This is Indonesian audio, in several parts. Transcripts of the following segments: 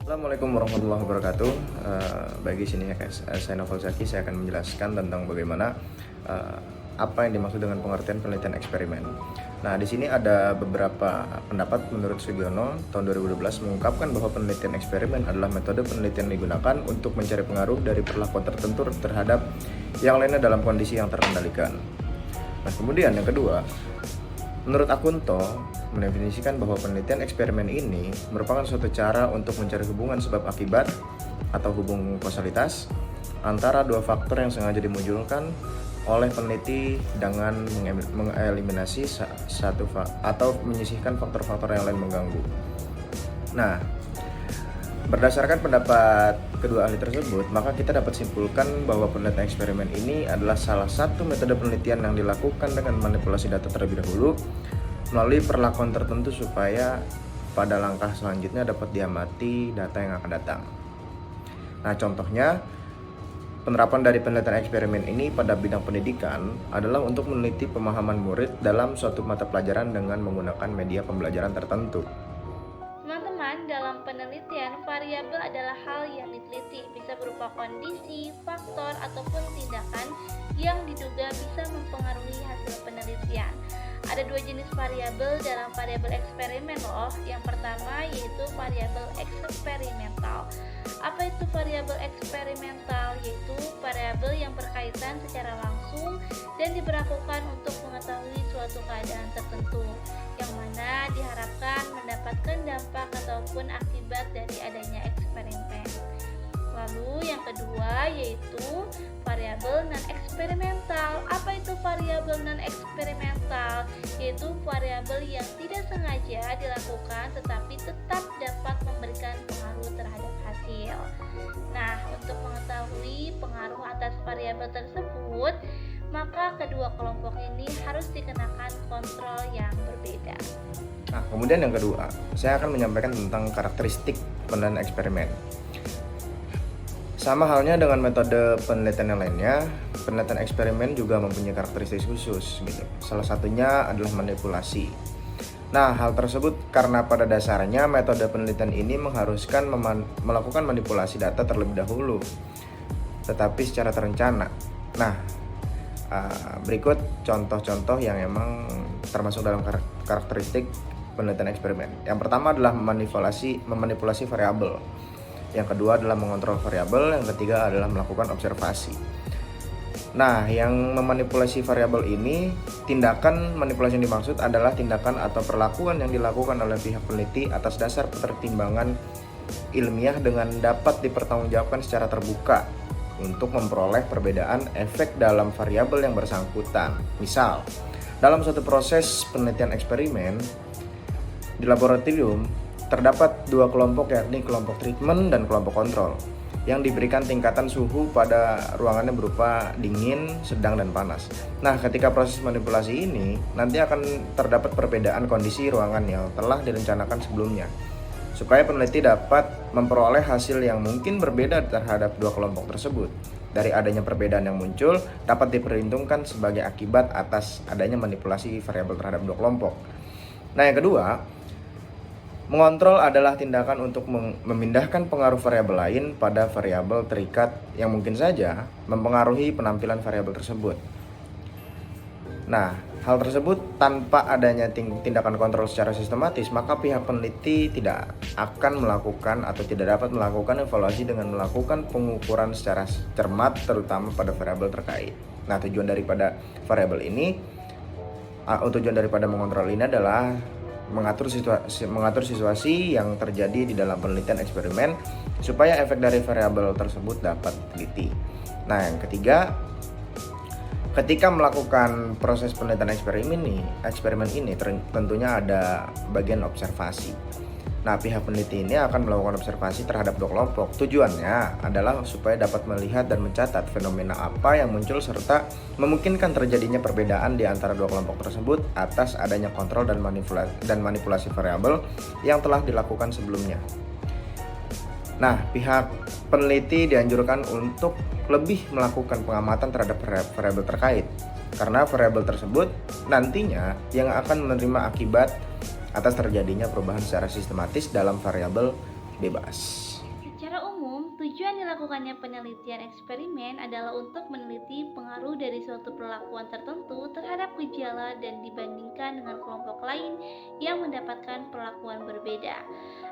Assalamualaikum warahmatullahi wabarakatuh. Bagi sini saya Novel Zaki, saya akan menjelaskan tentang bagaimana apa yang dimaksud dengan pengertian penelitian eksperimen. Nah, di sini ada beberapa pendapat menurut Sugiono tahun 2012 mengungkapkan bahwa penelitian eksperimen adalah metode penelitian yang digunakan untuk mencari pengaruh dari perlakuan tertentu terhadap yang lainnya dalam kondisi yang terkendalikan. Nah, kemudian yang kedua, menurut Akunto, mendefinisikan bahwa penelitian eksperimen ini merupakan suatu cara untuk mencari hubungan sebab akibat atau hubungan kausalitas antara dua faktor yang sengaja dimunculkan oleh peneliti dengan mengeliminasi atau menyisihkan faktor-faktor yang lain mengganggu. Nah, berdasarkan pendapat kedua ahli tersebut, maka kita dapat simpulkan bahwa penelitian eksperimen ini adalah salah satu metode penelitian yang dilakukan dengan manipulasi data terlebih dahulu melalui perlakuan tertentu supaya pada langkah selanjutnya dapat diamati data yang akan datang. Nah, contohnya penerapan dari penelitian eksperimen ini pada bidang pendidikan adalah untuk meneliti pemahaman murid dalam suatu mata pelajaran dengan menggunakan media pembelajaran tertentu. Teman-teman, dalam penelitian, variabel adalah hal yang diteliti, bisa berupa kondisi, faktor, ataupun tindakan yang diduga bisa mempengaruhi hasil penelitian. Ada dua jenis variabel dalam variabel eksperimen loh. Yang pertama yaitu variabel eksperimental. Apa itu variabel eksperimental? Yaitu variabel yang berkaitan secara langsung dan diberlakukan untuk mengetahui suatu keadaan tertentu, yang mana diharapkan mendapatkan dampak ataupun akibat dari adanya eksperimen. Lalu yang kedua yaitu variabel non-eksperimental. Apa itu variabel non-eksperimental? Yaitu variabel yang tidak sengaja dilakukan tetapi tetap dapat memberikan pengaruh terhadap hasil. Nah, untuk mengetahui pengaruh atas variabel tersebut, maka kedua kelompok ini harus dikenakan kontrol yang berbeda. Nah, kemudian yang kedua, saya akan menyampaikan tentang karakteristik penelitian eksperimen. Sama halnya dengan metode penelitian yang lainnya, penelitian eksperimen juga mempunyai karakteristik khusus gitu. Salah satunya adalah manipulasi. Nah, hal tersebut karena pada dasarnya metode penelitian ini mengharuskan melakukan manipulasi data terlebih dahulu, tetapi secara terencana. Nah, berikut contoh-contoh yang emang termasuk dalam karakteristik penelitian eksperimen. Yang pertama adalah memanipulasi variabel. Yang kedua adalah mengontrol variabel, yang ketiga adalah melakukan observasi. Nah, yang memanipulasi variabel ini, tindakan manipulasi yang dimaksud adalah tindakan atau perlakuan yang dilakukan oleh pihak peneliti atas dasar pertimbangan ilmiah dengan dapat dipertanggungjawabkan secara terbuka untuk memperoleh perbedaan efek dalam variabel yang bersangkutan. Misal, dalam suatu proses penelitian eksperimen di laboratorium terdapat dua kelompok, yakni kelompok treatment dan kelompok kontrol, yang diberikan tingkatan suhu pada ruangannya berupa dingin, sedang, dan panas. Nah, ketika proses manipulasi ini, nanti akan terdapat perbedaan kondisi ruangan yang telah direncanakan sebelumnya, supaya peneliti dapat memperoleh hasil yang mungkin berbeda terhadap dua kelompok tersebut. Dari adanya perbedaan yang muncul, dapat diperhitungkan sebagai akibat atas adanya manipulasi variabel terhadap dua kelompok. Nah, yang kedua, mengontrol adalah tindakan untuk memindahkan pengaruh variabel lain pada variabel terikat yang mungkin saja mempengaruhi penampilan variabel tersebut. Nah, hal tersebut tanpa adanya tindakan kontrol secara sistematis, maka pihak peneliti tidak akan melakukan atau tidak dapat melakukan evaluasi dengan melakukan pengukuran secara cermat terutama pada variabel terkait. Nah, tujuan daripada mengontrol ini adalah mengatur situasi yang terjadi di dalam penelitian eksperimen supaya efek dari variabel tersebut dapat diteliti. Nah, yang ketiga, ketika melakukan proses penelitian eksperimen ini tentunya ada bagian observasi. Nah, pihak peneliti ini akan melakukan observasi terhadap dua kelompok. Tujuannya adalah supaya dapat melihat dan mencatat fenomena apa yang muncul serta memungkinkan terjadinya perbedaan di antara dua kelompok tersebut atas adanya kontrol dan manipulasi variabel yang telah dilakukan sebelumnya. Nah, pihak peneliti dianjurkan untuk lebih melakukan pengamatan terhadap variabel terkait, karena variabel tersebut nantinya yang akan menerima akibat atas terjadinya perubahan secara sistematis dalam variabel bebas. dilakukannya penelitian eksperimen adalah untuk meneliti pengaruh dari suatu perlakuan tertentu terhadap gejala dan dibandingkan dengan kelompok lain yang mendapatkan perlakuan berbeda.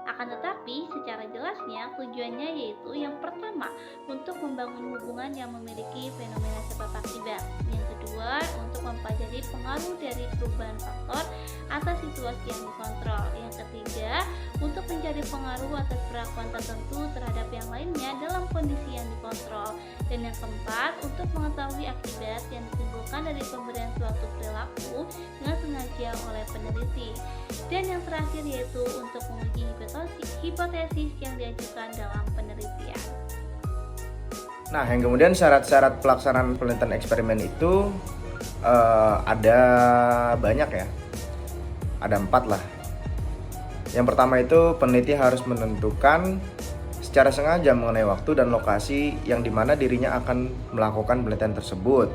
Akan tetapi, secara jelasnya tujuannya yaitu yang pertama, untuk membangun hubungan yang memiliki fenomena sebab akibat. Yang kedua, untuk mempelajari pengaruh dari perubahan faktor atas situasi yang dikontrol. Yang ketiga, untuk mencari pengaruh atas perlakuan tertentu terhadap yang lainnya dalam kondisi yang dikontrol. Dan yang keempat, untuk mengetahui akibat yang ditimbulkan dari pemberian suatu perilaku dengan sengaja oleh peneliti. Dan yang terakhir yaitu untuk menguji hipotesis yang diajukan dalam penelitian. Nah, yang kemudian syarat-syarat pelaksanaan penelitian eksperimen itu ada banyak ya. Ada 4 lah. Yang pertama itu peneliti harus menentukan secara sengaja mengenai waktu dan lokasi yang dimana dirinya akan melakukan penelitian tersebut.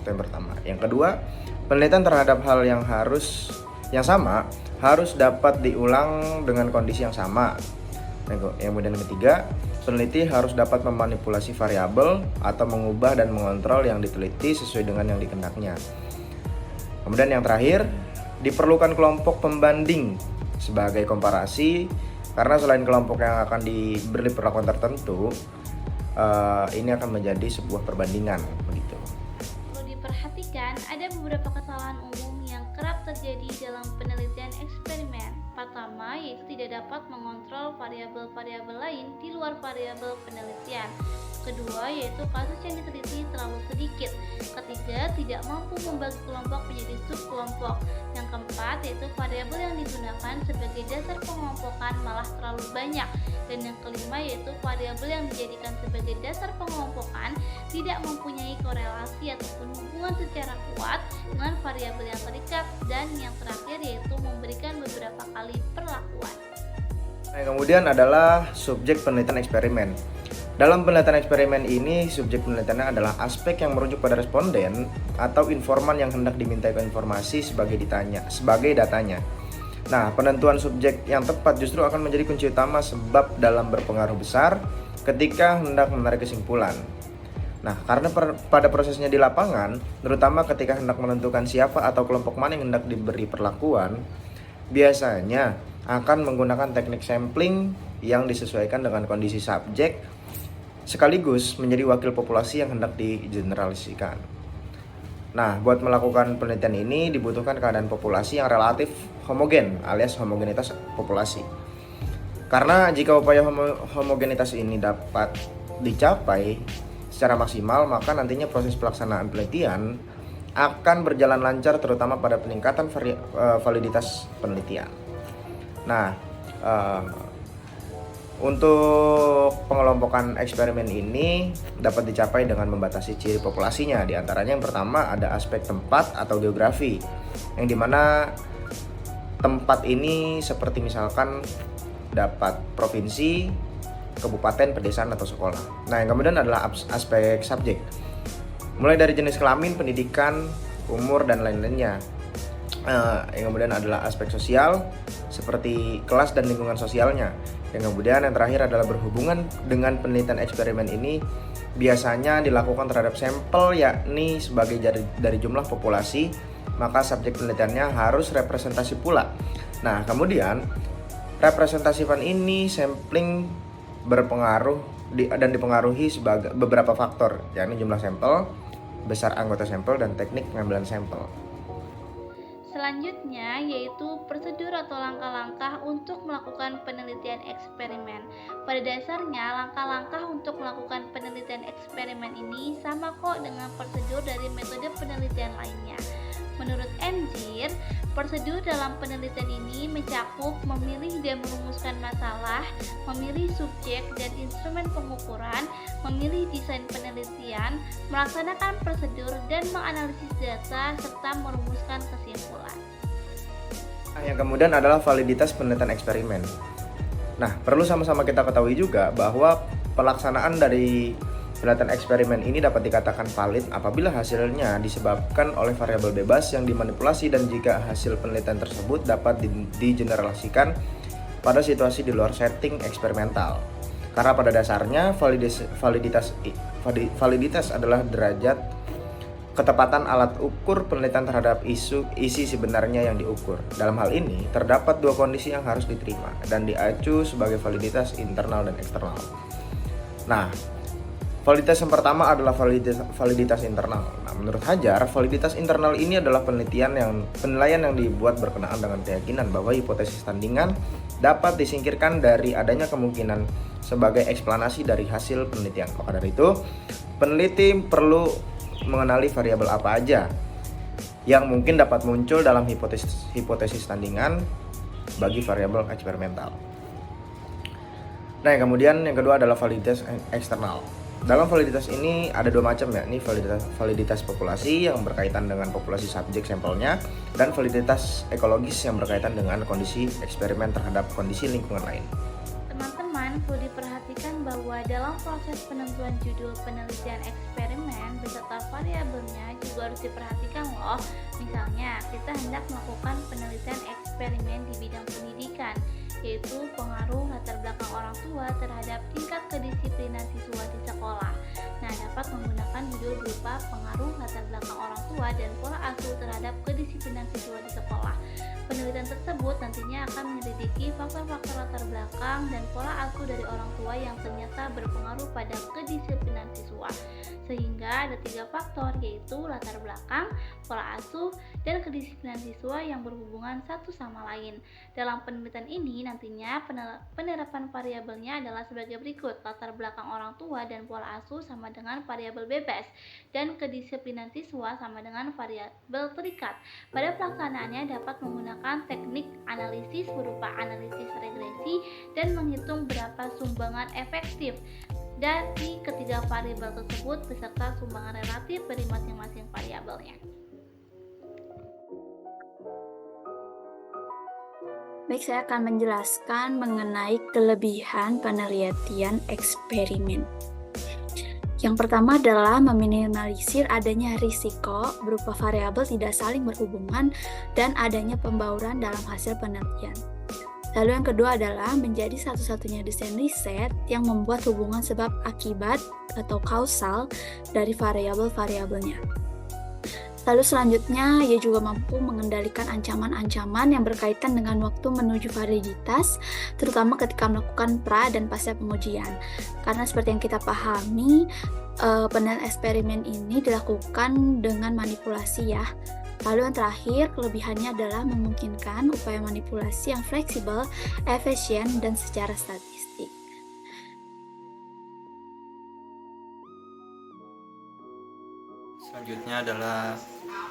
Itu yang pertama. Yang kedua, penelitian terhadap hal yang sama harus dapat diulang dengan kondisi yang sama. Yang kemudian ketiga, peneliti harus dapat memanipulasi variabel atau mengubah dan mengontrol yang diteliti sesuai dengan yang dikehendaknya. Kemudian yang terakhir, diperlukan kelompok pembanding sebagai komparasi, karena selain kelompok yang akan diberi perlakuan tertentu, ini akan menjadi sebuah perbandingan begitu. Perlu diperhatikan, ada beberapa kesalahan umum yang kerap terjadi dalam penelitian eksperimen. Pertama, yaitu tidak dapat mengontrol variabel-variabel lain di luar variabel penelitian. Kedua, yaitu kasus yang diteliti terlalu sedikit. Ketiga, tidak mampu membagi kelompok menjadi subkelompok. Yang keempat, yaitu variabel yang digunakan sebagai dasar pengelompokan malah terlalu banyak. Dan yang kelima, yaitu variabel yang dijadikan sebagai dasar pengelompokan tidak mempunyai korelasi ataupun hubungan secara kuat dengan variabel yang terikat. Dan yang terakhir, yaitu memberikan beberapa kali perlakuan. Nah, kemudian adalah subjek penelitian eksperimen. Dalam penelitian eksperimen ini, subjek penelitiannya adalah aspek yang merujuk pada responden atau informan yang hendak dimintai informasi sebagai datanya. Nah, penentuan subjek yang tepat justru akan menjadi kunci utama sebab dalam berpengaruh besar ketika hendak menarik kesimpulan. Nah, karena pada prosesnya di lapangan, terutama ketika hendak menentukan siapa atau kelompok mana yang hendak diberi perlakuan, biasanya akan menggunakan teknik sampling yang disesuaikan dengan kondisi subjek sekaligus menjadi wakil populasi yang hendak digeneralisasikan. Nah, buat melakukan penelitian ini dibutuhkan keadaan populasi yang relatif homogen alias homogenitas populasi. Karena jika upaya homogenitas ini dapat dicapai secara maksimal, maka nantinya proses pelaksanaan penelitian akan berjalan lancar terutama pada peningkatan validitas penelitian. Nah, untuk pengelompokan eksperimen ini dapat dicapai dengan membatasi ciri populasinya. Di antaranya yang pertama ada aspek tempat atau geografi, yang dimana tempat ini seperti misalkan dapat provinsi, kabupaten, pedesaan, atau sekolah. Nah, yang kemudian adalah aspek subjek, mulai dari jenis kelamin, pendidikan, umur, dan lain-lainnya. Yang kemudian adalah aspek sosial, seperti kelas dan lingkungan sosialnya. Yang kemudian yang terakhir adalah berhubungan dengan penelitian eksperimen ini biasanya dilakukan terhadap sampel, yakni sebagai dari jumlah populasi, maka subjek penelitiannya harus representasi pula. Nah, kemudian representasian ini sampling berpengaruh dan dipengaruhi sebagai beberapa faktor, yakni jumlah sampel, besar anggota sampel, dan teknik pengambilan sampel. Selanjutnya yaitu prosedur atau langkah-langkah untuk melakukan penelitian eksperimen. Pada dasarnya langkah-langkah untuk melakukan penelitian eksperimen ini sama kok dengan prosedur dari metode penelitian lainnya. Menurut Engir, prosedur dalam penelitian ini mencakup memilih dan merumuskan masalah, memilih subjek dan instrumen pengukuran, memilih desain penelitian, melaksanakan prosedur dan menganalisis data, serta merumuskan kesimpulan. Nah, yang kemudian adalah validitas penelitian eksperimen. Nah, perlu sama-sama kita ketahui juga bahwa pelaksanaan dari penelitian eksperimen ini dapat dikatakan valid apabila hasilnya disebabkan oleh variabel bebas yang dimanipulasi dan jika hasil penelitian tersebut dapat digeneralisasikan pada situasi di luar setting eksperimental. Karena pada dasarnya validitas adalah derajat ketepatan alat ukur penelitian terhadap isi sebenarnya yang diukur. Dalam hal ini, terdapat dua kondisi yang harus diterima dan diacu sebagai validitas internal dan eksternal. Nah, validitas yang pertama adalah validitas internal. Nah, menurut Hajar, validitas internal ini adalah penilaian yang dibuat berkenaan dengan keyakinan bahwa hipotesis tandingan dapat disingkirkan dari adanya kemungkinan sebagai eksplanasi dari hasil penelitian. Maka dari itu, peneliti perlu mengenali variabel apa aja yang mungkin dapat muncul dalam hipotesis tandingan bagi variabel eksperimental. Nah, kemudian yang kedua adalah validitas eksternal. Dalam validitas ini ada dua macam ya, ini validitas populasi yang berkaitan dengan populasi subjek sampelnya, dan validitas ekologis yang berkaitan dengan kondisi eksperimen terhadap kondisi lingkungan lain. Teman-teman, perlu diperhatikan bahwa dalam proses penentuan judul penelitian eksperimen beserta variabelnya juga harus diperhatikan loh. Misalnya, kita hendak melakukan penelitian eksperimen di bidang pendidikan, yaitu pengaruh latar belakang orang tua terhadap tingkat kedisiplinan siswa di sekolah. Nah, dapat menggunakan judul berupa pengaruh latar belakang orang tua dan pola asuh terhadap kedisiplinan siswa di sekolah. Penelitian tersebut nantinya akan menyelidiki faktor-faktor latar belakang dan pola asuh dari orang tua yang ternyata berpengaruh pada kedisiplinan siswa. Sehingga ada 3 faktor, yaitu latar belakang, pola asuh, dan kedisiplinan siswa yang berhubungan satu sama lain. Dalam penelitian ini nantinya penerapan variabelnya adalah sebagai berikut: latar belakang orang tua dan pola asuh sama dengan variabel bebas, dan kedisiplinan siswa sama dengan variabel terikat. Pada pelaksanaannya dapat menggunakan teknik analisis berupa analisis regresi dan menghitung berapa sumbangan efektif dari ketiga variabel tersebut beserta sumbangan relatif dari masing-masing variabelnya. Baik, saya akan menjelaskan mengenai kelebihan penelitian eksperimen. Yang pertama adalah meminimalisir adanya risiko berupa variabel tidak saling berhubungan dan adanya pembauran dalam hasil penelitian. Lalu yang kedua adalah menjadi satu-satunya desain riset yang membuat hubungan sebab akibat atau kausal dari variabel-variabelnya. Lalu selanjutnya, ia juga mampu mengendalikan ancaman-ancaman yang berkaitan dengan waktu menuju validitas, terutama ketika melakukan pra dan pasca pengujian. Karena seperti yang kita pahami, penelitian eksperimen ini dilakukan dengan manipulasi ya. Lalu yang terakhir, kelebihannya adalah memungkinkan upaya manipulasi yang fleksibel, efisien, dan secara statistik. Selanjutnya adalah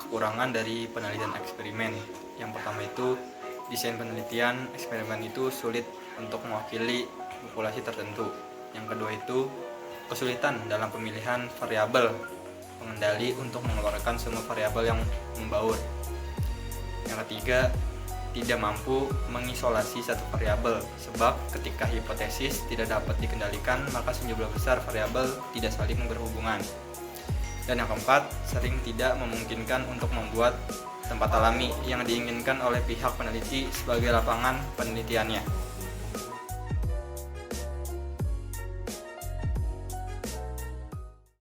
kekurangan dari penelitian eksperimen. Yang pertama itu, desain penelitian eksperimen itu sulit untuk mewakili populasi tertentu. Yang kedua itu, kesulitan dalam pemilihan variabel pengendali untuk mengeluarkan semua variabel yang membaur. Yang ketiga, tidak mampu mengisolasi satu variabel, sebab ketika hipotesis tidak dapat dikendalikan, maka sejumlah besar variabel tidak saling berhubungan. Dan yang keempat, sering tidak memungkinkan untuk membuat tempat alami yang diinginkan oleh pihak peneliti sebagai lapangan penelitiannya.